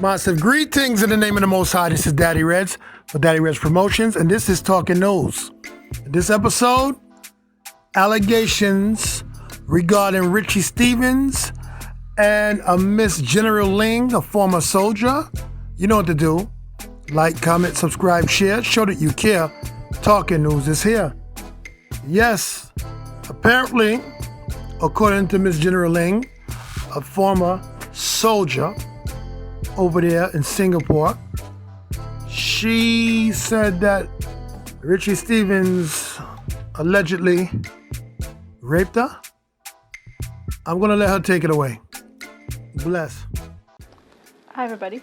Massive greetings in the name of the Most High. This is Daddy Reds for Daddy Reds Promotions, and this is Talking News. In this episode, allegations regarding Richie Stephens and a Miss General Ling, a former soldier. You know what to do. Like, comment, subscribe, share. Show that you care. Talking News is here. Yes, apparently, according to Miss General Ling, a former soldier over there in Singapore, she said that Richie Stephens allegedly raped her. I'm going to let her take it away. Bless. Hi everybody,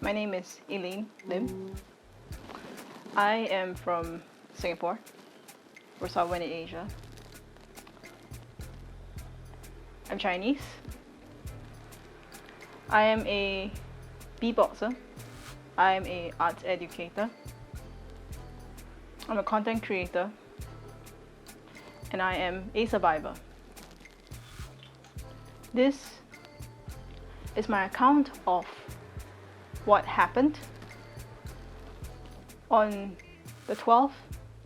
my name is Elaine Lim. I am from Singapore, or somewhere in Asia. I'm Chinese. I am a beatboxer. I am a arts educator. I'm a content creator. And I am a survivor. This is my account of what happened on the 12th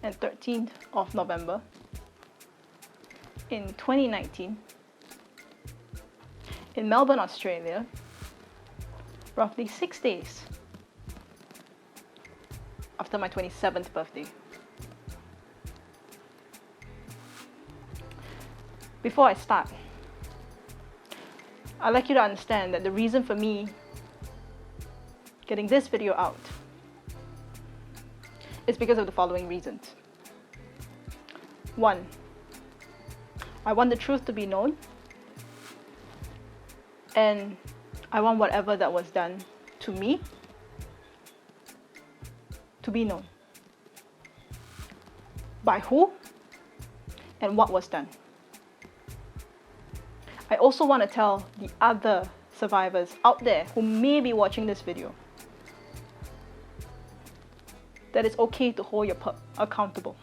and 13th of November in 2019 in Melbourne, Australia, roughly 6 days after my 27th birthday. Before I start, I'd like you to understand that the reason for me getting this video out is because of the following reasons. 1, I want the truth to be known, and I want whatever that was done to me to be known. By who and what was done. I also want to tell the other survivors out there who may be watching this video that it's okay to hold your pup accountable.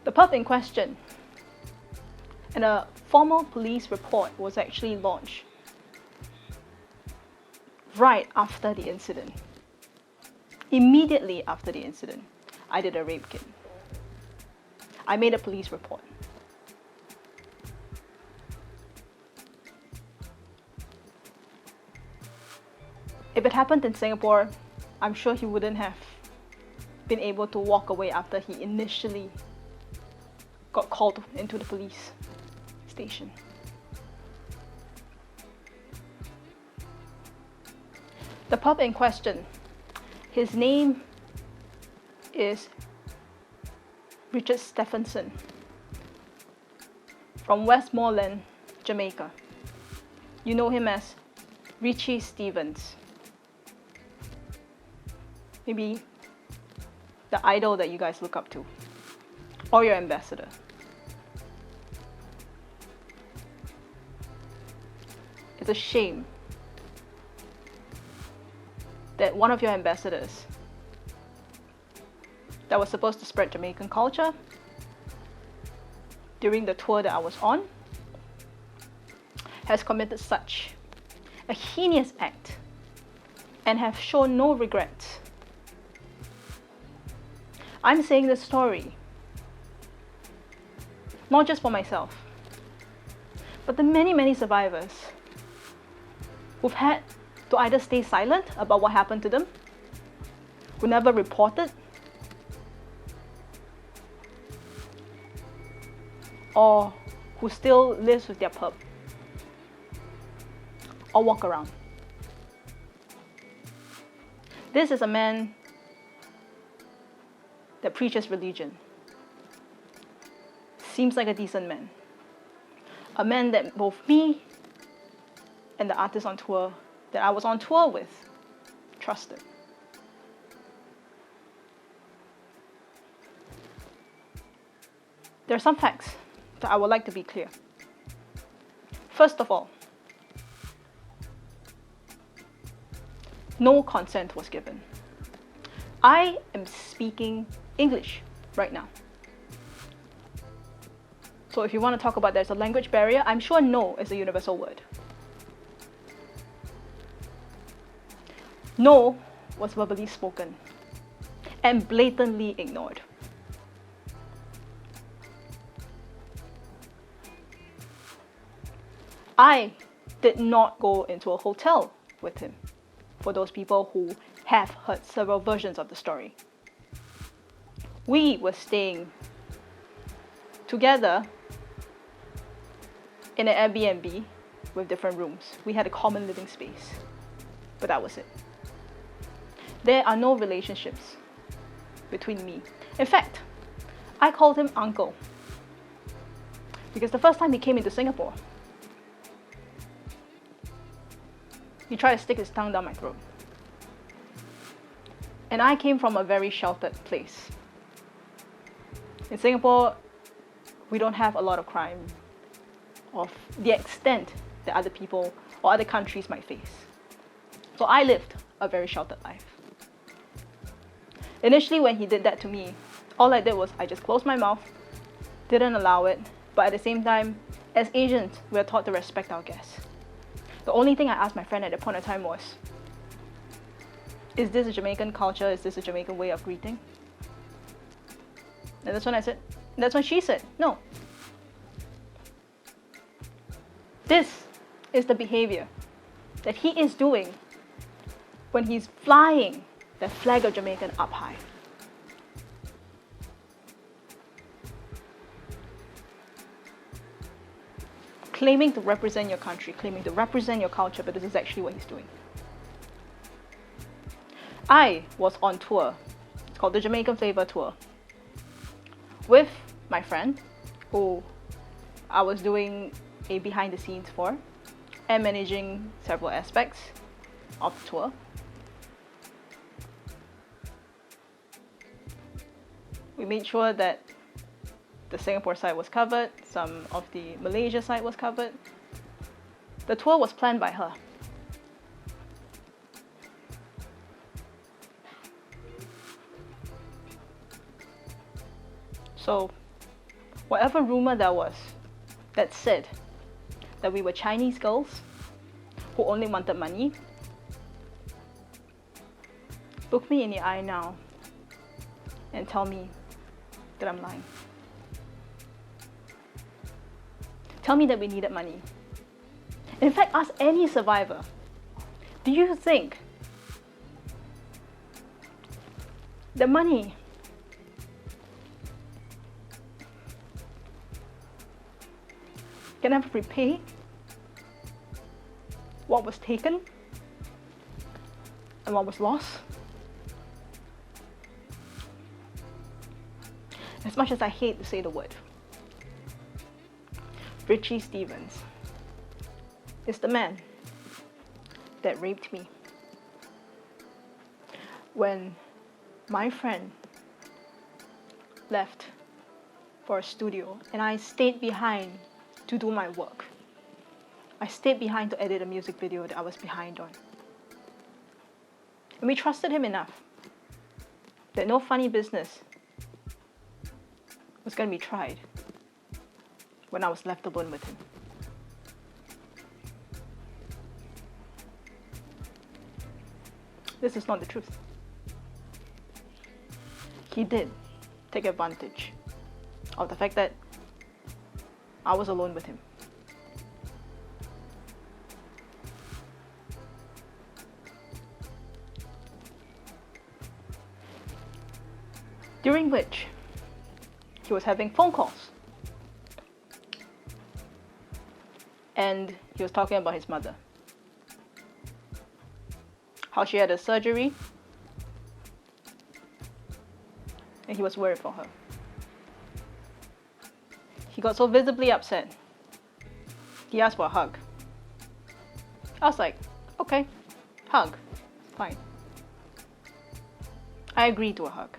The pup in question and a formal police report was actually launched right after the incident. Immediately after the incident, I did a rape kit. I made a police report. If it happened in Singapore, I'm sure he wouldn't have been able to walk away after he initially got called into the police station. The pup in question, his name is Richie Stephens from Westmoreland, Jamaica. You know him as Richie Stephens. Maybe the idol that you guys look up to, or your ambassador. It's a shame that one of your ambassadors that was supposed to spread Jamaican culture during the tour that I was on has committed such a heinous act and have shown no regrets. I'm saying this story not just for myself, but the many survivors who've had to either stay silent about what happened to them, who never reported, or who still lives with their pup, or walk around. This is a man that preaches religion. Seems like a decent man. A man that both me and the artist on tour that I was on tour with trusted. There are some facts that I would like to be clear. First of all, no consent was given. I am speaking English right now. So if you want to talk about there's a language barrier, I'm sure no is a universal word. No was verbally spoken and blatantly ignored. I did not go into a hotel with him, for those people who have heard several versions of the story. We were staying together in an Airbnb with different rooms. We had a common living space, but that was it. There are no relationships between me. In fact, I called him uncle because the first time he came into Singapore, he tried to stick his tongue down my throat. And I came from a very sheltered place. In Singapore, we don't have a lot of crime of the extent that other people or other countries might face. So I lived a very sheltered life. Initially, when he did that to me, all I did was I just closed my mouth, didn't allow it, but at the same time, as Asians, we are taught to respect our guests. The only thing I asked my friend at that point in time was, is this a Jamaican culture? Is this a Jamaican way of greeting? And that's when she said, no. This is the behavior that he is doing when he's flying the flag of Jamaican up high. Claiming to represent your country, claiming to represent your culture, but this is actually what he's doing. I was on tour. It's called the Jamaican Flavor Tour with my friend, who I was doing a behind the scenes for and managing several aspects of the tour. We made sure that the Singapore side was covered, some of the Malaysia side was covered. The tour was planned by her. So, whatever rumor there was that said that we were Chinese girls who only wanted money, look me in the eye now and tell me that I'm lying. Tell me that we needed money. In fact, ask any survivor, do you think the money can ever repay what was taken and what was lost? As much as I hate to say the word, Richie Stephens is the man that raped me. When my friend left for a studio and I stayed behind to do my work. I stayed behind to edit a music video that I was behind on. And we trusted him enough that no funny business was going to be tried when I was left alone with him. This is not the truth. He did take advantage of the fact that I was alone with him. During which he was having phone calls. And he was talking about his mother. How she had a surgery. And he was worried for her. He got so visibly upset. He asked for a hug. I was like, okay, hug, fine. I agreed to a hug.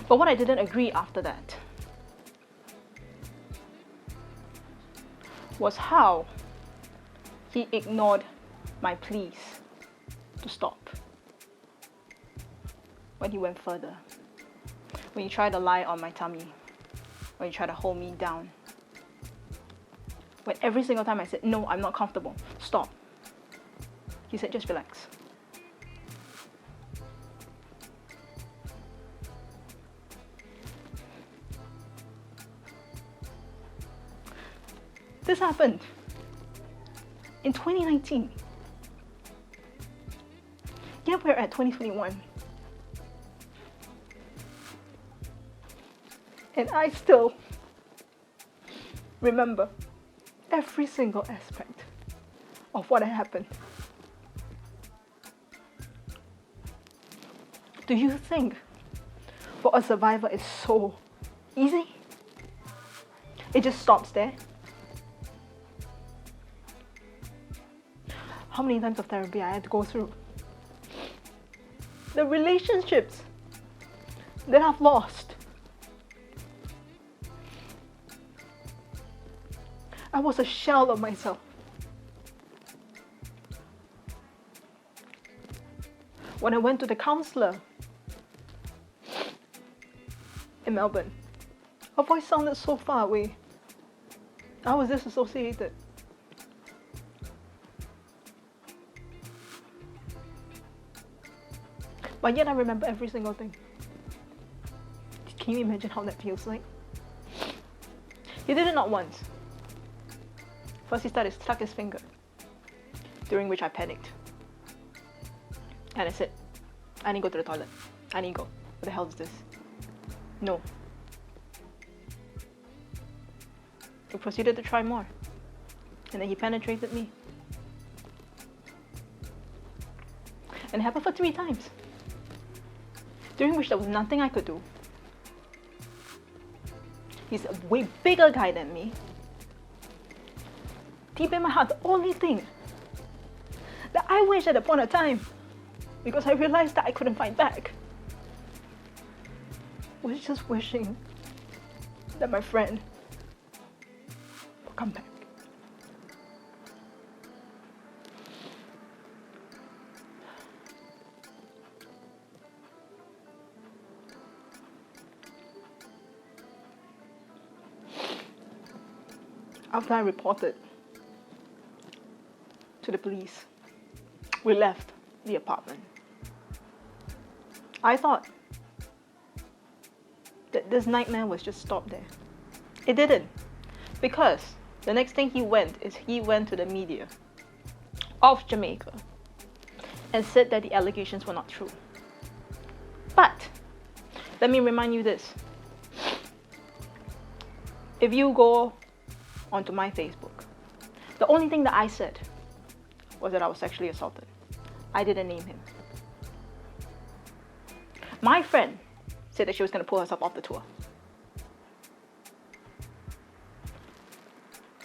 But what I didn't agree after that was how he ignored my pleas to stop when he went further, when he tried to lie on my tummy, when you try to hold me down. When every single time I said, no, I'm not comfortable, stop. He said, just relax. This happened in 2019. Yet we're at 2021. And I still remember every single aspect of what had happened. Do you think for a survivor it's so easy? It just stops there? How many times of therapy I had to go through? The relationships that I've lost. I was a shell of myself. When I went to the counselor in Melbourne, her voice sounded so far away. I was disassociated. But yet I remember every single thing. Can you imagine how that feels like? He did it not once. First he started to stuck his finger, during which I panicked. And I said, I need to go to the toilet. I need to go. What the hell is this? No. He proceeded to try more. And then he penetrated me. And it happened for 3 times. During which there was nothing I could do. He's a way bigger guy than me. Deep in my heart, the only thing that I wish at a point of time, because I realized that I couldn't fight back, was just wishing that my friend would come back. After I reported to the police, we left the apartment. I thought that this nightmare was just stopped there. It didn't, because the next thing he went to the media of Jamaica and said that the allegations were not true. But let me remind you this. If you go onto my Facebook, the only thing that I said was that I was sexually assaulted. I didn't name him. My friend said that she was going to pull herself off the tour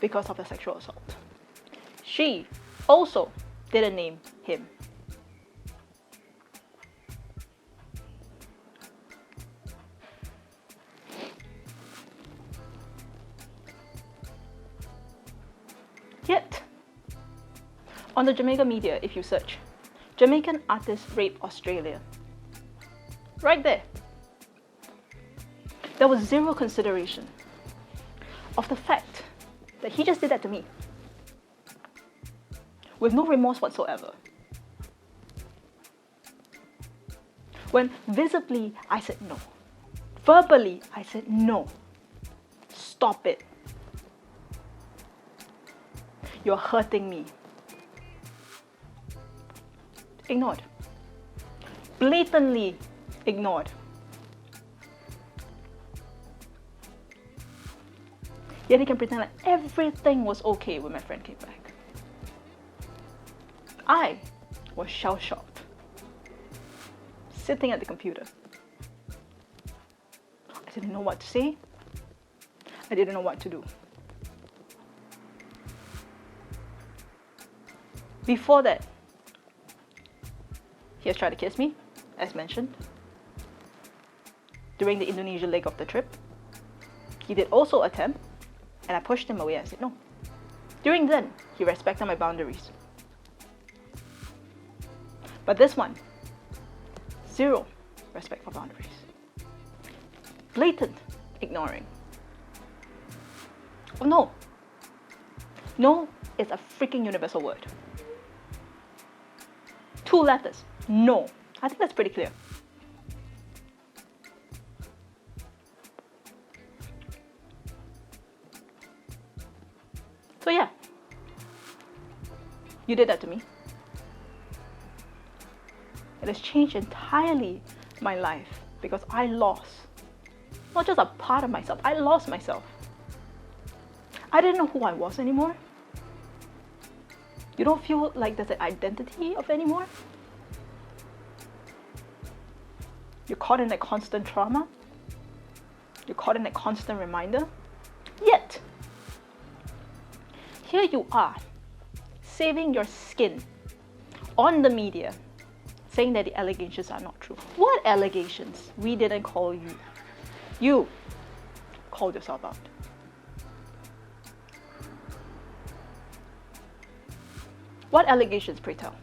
because of the sexual assault. She also didn't name him. Yet, on the Jamaica media, if you search, Jamaican artist rape Australia, right there was zero consideration of the fact that he just did that to me, with no remorse whatsoever. When visibly I said no, verbally I said no, stop it. You're hurting me. Ignored. Blatantly ignored. Yet he can pretend like everything was okay when my friend came back. I was shell-shocked, sitting at the computer. I didn't know what to say. I didn't know what to do. Before that, he has tried to kiss me, as mentioned. During the Indonesia leg of the trip, he did also attempt, and I pushed him away. I said no. During then, he respected my boundaries. But this one, zero respect for boundaries. Blatant ignoring. Oh, no. No is a freaking universal word. 2 letters. No. I think that's pretty clear. So yeah, you did that to me. It has changed entirely my life because I lost not just a part of myself, I lost myself. I didn't know who I was anymore. You don't feel like there's an identity of anymore. You're caught in that constant trauma. You're caught in that constant reminder. Yet, here you are, saving your skin on the media, saying that the allegations are not true. What allegations? We didn't call you. You called yourself out. What allegations, pray tell?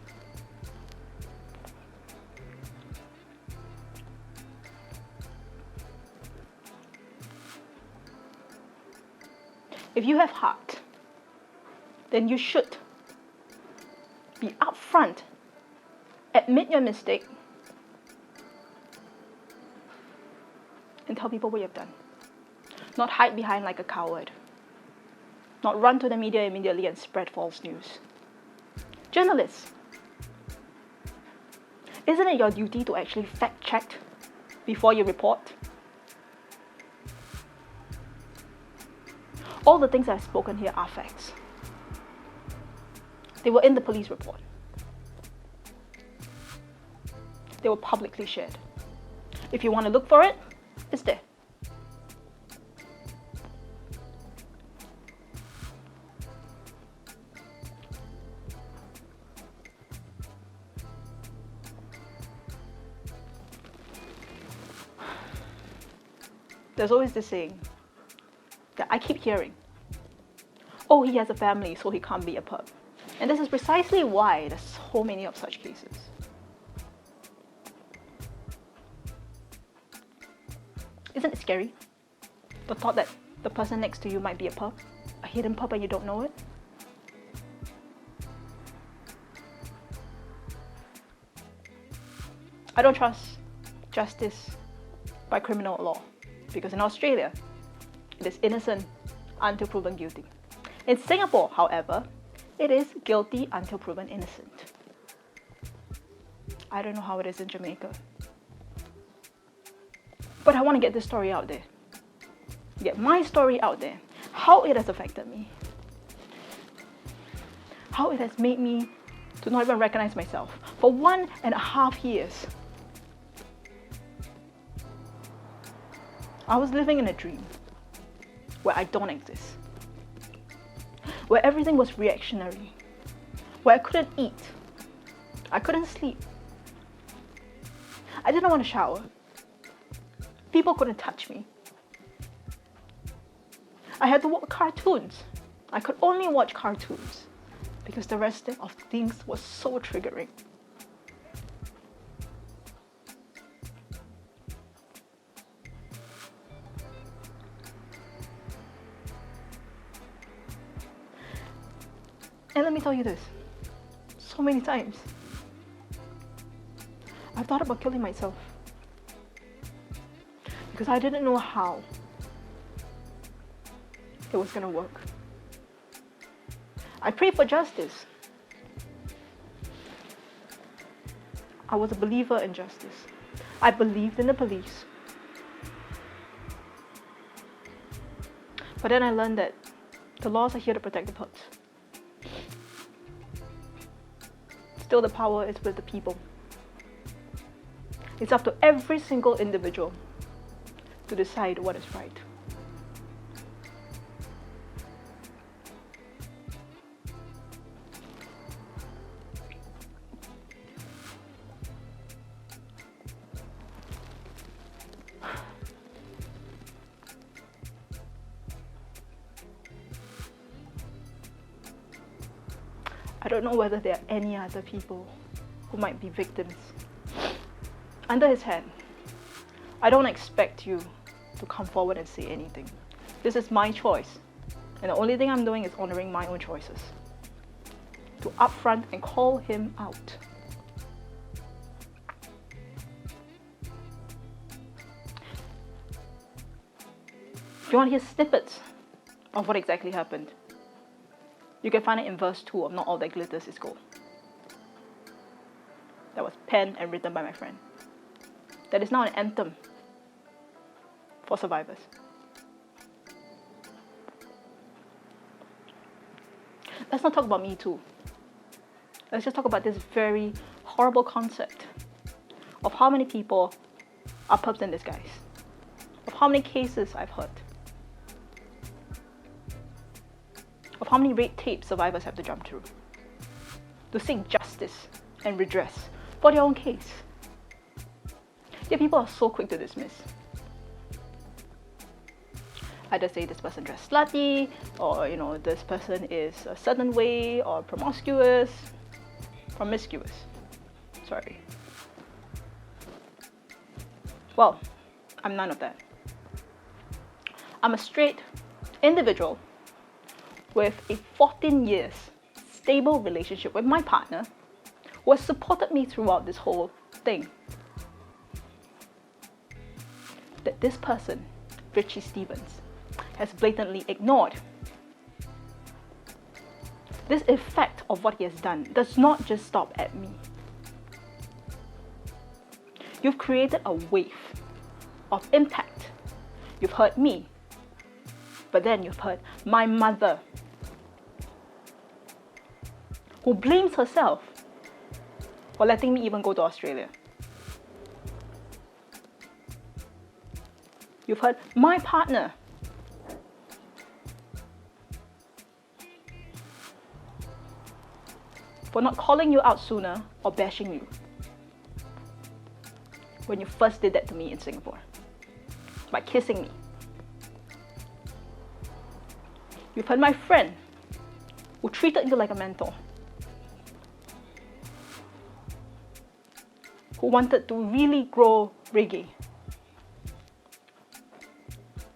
If you have heart, then you should be upfront, admit your mistake, and tell people what you've done. Not hide behind like a coward. Not run to the media immediately and spread false news. Journalists, isn't it your duty to actually fact check before you report? All the things I've spoken here are facts. They were in the police report. They were publicly shared. If you want to look for it, it's there. There's always this saying that I keep hearing. Oh, he has a family, so he can't be a perp. And this is precisely why there's so many of such cases. Isn't it scary? The thought that the person next to you might be a perp, a hidden perp and you don't know it? I don't trust justice by criminal law. Because in Australia, it is innocent until proven guilty. In Singapore, however, it is guilty until proven innocent. I don't know how it is in Jamaica. But I want to get this story out there. Get my story out there. How it has affected me. How it has made me to not even recognize myself. For 1.5 years, I was living in a dream where I don't exist, where everything was reactionary, where I couldn't eat, I couldn't sleep, I didn't want to shower, people couldn't touch me, I had to watch cartoons, I could only watch cartoons because the rest of things was so triggering. And let me tell you this, so many times, I've thought about killing myself because I didn't know how it was going to work. I prayed for justice. I was a believer in justice. I believed in the police. But then I learned that the laws are here to protect the perps. Still, the power is with the people. It's up to every single individual to decide what is right. I don't know whether there are any other people who might be victims. Under his hand, I don't expect you to come forward and say anything. This is my choice, And the only thing I'm doing is honoring my own choices. To upfront and call him out. If you want to hear snippets of what exactly happened, you can find it in verse 2 of Not All That Glitters Is Gold. That was penned and written by my friend. That is now an anthem for survivors. Let's not talk about Me Too. Let's just talk about this very horrible concept of how many people are pups in disguise, of how many cases I've heard, of how many red tape survivors have to jump through to seek justice and redress for their own case. Yet people are so quick to dismiss. Either say this person dressed slutty, or this person is a certain way, or promiscuous. Sorry. Well, I'm none of that. I'm a straight individual with a 14 years stable relationship with my partner who has supported me throughout this whole thing. That this person, Richie Stephens, has blatantly ignored. This effect of what he has done does not just stop at me. You've created a wave of impact. You've hurt me, but then you've hurt my mother, who blames herself for letting me even go to Australia. You've hurt my partner, for not calling you out sooner or bashing you when you first did that to me in Singapore by kissing me. You've hurt my friend who treated you like a mentor, who wanted to really grow reggae,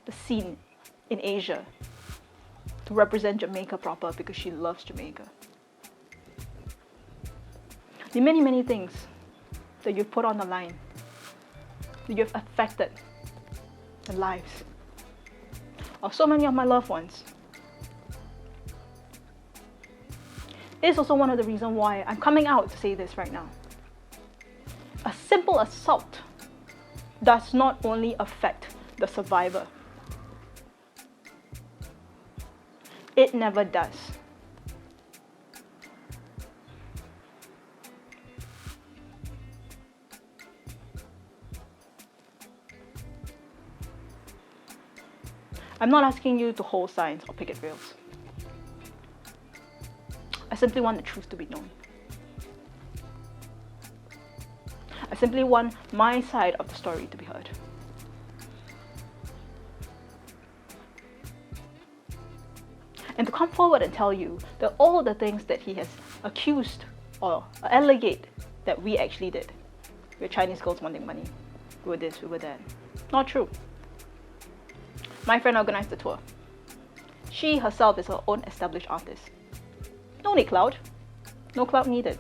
the scene in Asia, to represent Jamaica proper because she loves Jamaica. The many, many things that you've put on the line, that you've affected the lives of so many of my loved ones. It is also one of the reasons why I'm coming out to say this right now. A simple assault does not only affect the survivor. It never does. I'm not asking you to hold signs or picket rails. I simply want the truth to be known. I simply want my side of the story to be heard. And to come forward and tell you that all the things that he has accused or alleged that we actually did. We're Chinese girls wanting money. We were this, we were that. Not true. My friend organized the tour. She herself is her own established artist. No need clout. No clout needed.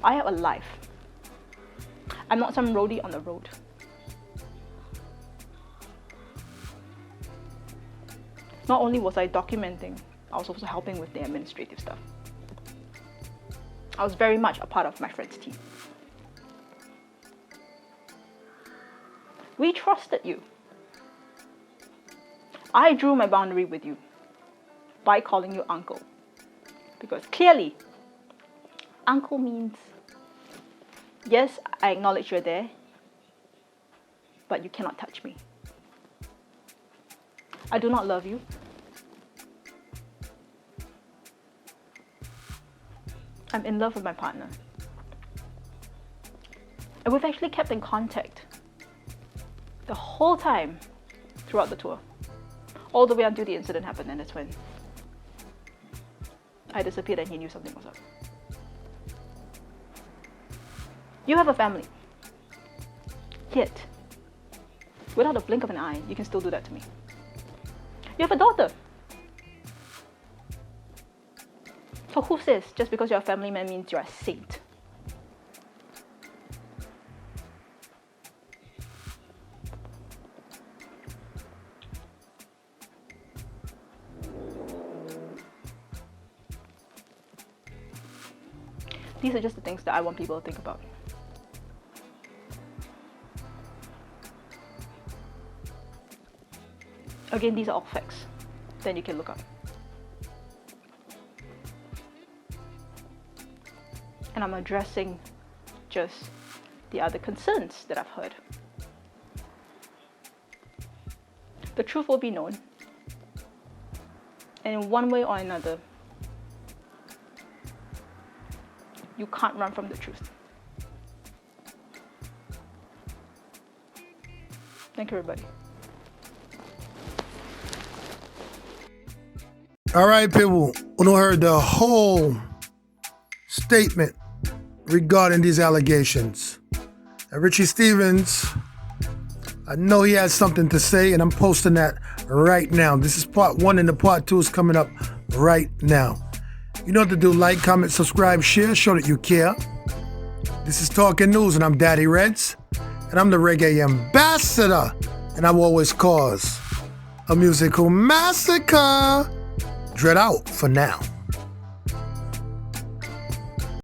I have a life. I'm not some roadie on the road. Not only was I documenting, I was also helping with the administrative stuff. I was very much a part of my friend's team. We trusted you. I drew my boundary with you by calling you uncle. Because clearly, uncle means, yes, I acknowledge you're there, but you cannot touch me. I do not love you. I'm in love with my partner. And we've actually kept in contact the whole time throughout the tour. All the way until the incident happened, and that's when I disappeared and he knew something was up. You have a family. Yet, Without a blink of an eye, you can still do that to me. You have a daughter. So who says just because you're a family man means you're a saint? These are just the things that I want people to think about. Again, these are all facts. Then you can look up. And I'm addressing just the other concerns that I've heard. The truth will be known. And in one way or another, you can't run from the truth. Thank you, everybody. All right, people who heard the whole statement regarding these allegations. And Richie Stephens, I know he has something to say, and I'm posting that right now. This is part 1, and the part 2 is coming up right now. You know what to do. Like, comment, subscribe, share, show that you care. This is Talking News, and I'm Daddy Reds, and I'm the reggae ambassador, and I will always cause a musical massacre. Dread out for now.